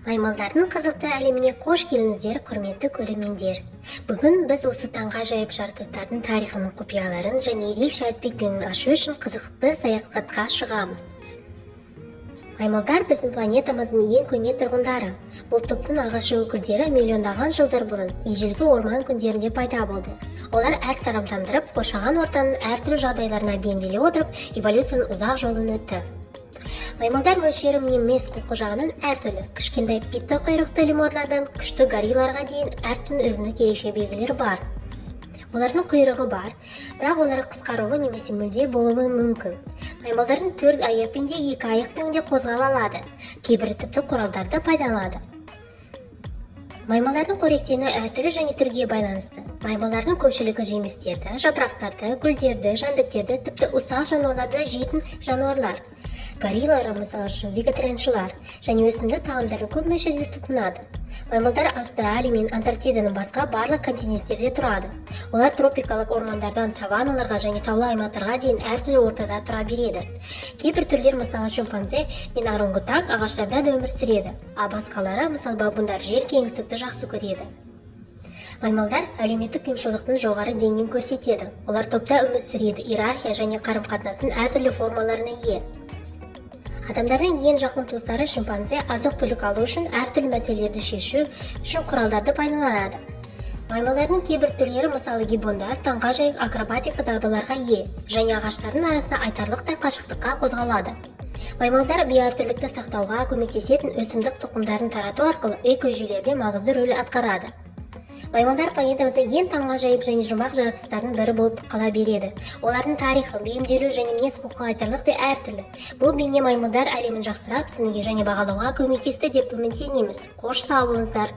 Маймылдардың қызықты әлеміне қош келдіңіздер, құрметті көрермендер. Бүгін біз осы таңғажайып жартастардың тарихының құпияларын және ерекше аспектілерін ашу үшін қызықты саяхатқа шығамыз. Маймылдар біздің планетамыздың ең көне тұрғындары. Бұл топтың алғашқы өкілдері миллиондаған жылдар бұрын ежелгі орман күндерінде пайда болды. Олар әртараптандырып, қоршаған ортаның әртүрлі жағдайларына бейімделе отырып, эволюцияның ұзақ жолын өтті. Маймылдар мөлшері емес құлқы жағынан әртүрлі. Кішкентай питті құйрықты лемурлардан күшті горилларға дейін әртүрлі өзіндік ерекше белгілері бар. Олардың құйрығы бар, бірақ олар қысқаруы немесе мүлде болуы мүмкін. Маймылдардың 4 аяқпен де 2 аяқпен де қозғала алады. Кейбірі тіпті құралдарды пайдаланады. Маймылдардың қоректену әртүрлі және түрге байланысты. Маймылдардың көпшілігі жемістерді, жапырақтарды, гүлдерді, жәндіктерді, тіпті ұсақ жануарларды жейтін жануарлар. Гориллалар, мысалы үшін, вегетарианшылар және өсімдік тағамдарын көп мөлшерде тұтынады. Маймылдар Австралия мен Антарктиданың басқа барлық континенттерде тұрады. Олар тропикалық ормандардан саванналарға және таулы аймақтарға дейін әртүрлі ортада тұра береді. Кейбір түрлер, мысалы шимпанзе мен орангутанг ағаштарда да өмір сүреді, ал басқалары, мысалы бабундар, жер кеңістікті жақсы көреді. Маймылдар әлеуметтік ұйымшылдықтың жоғары деңгейін көрсетеді. Олар топта өмір сүреді, иерархия және қарым-қатынастың әртүрлі формаларына ие. Адамдардың ең жақын туыстары шимпанзе азық-түлік алу үшін әртүрлі мәселелерді шешу үшін құралдарды пайдаланады. Маймылдардың кейбір түрлері, мысалы гиббондар, таңғажайып акробатика дағдыларға ие және ағаштардың арасында айтарлықтай қашықтыққа қозғалады. Маймылдар биоәртүрлікті сақтауға көмектесетін өсімдік тұқымдарын тарату арқылы экожүйелерде маңызды рөл атқарады. Маймылдар планетамыздың ең таңғажайып және жұмбақ жартастардың бірі болып қала береді. Олардың тарихы, бейімделу және мінез-құлқы айтарлықтай әртүрлі. Бұл бейне маймылдар әлемін жақсырақ түсінуге және бағалауға көмектесті деп үміттенеміз. Қош сау болыңыздар.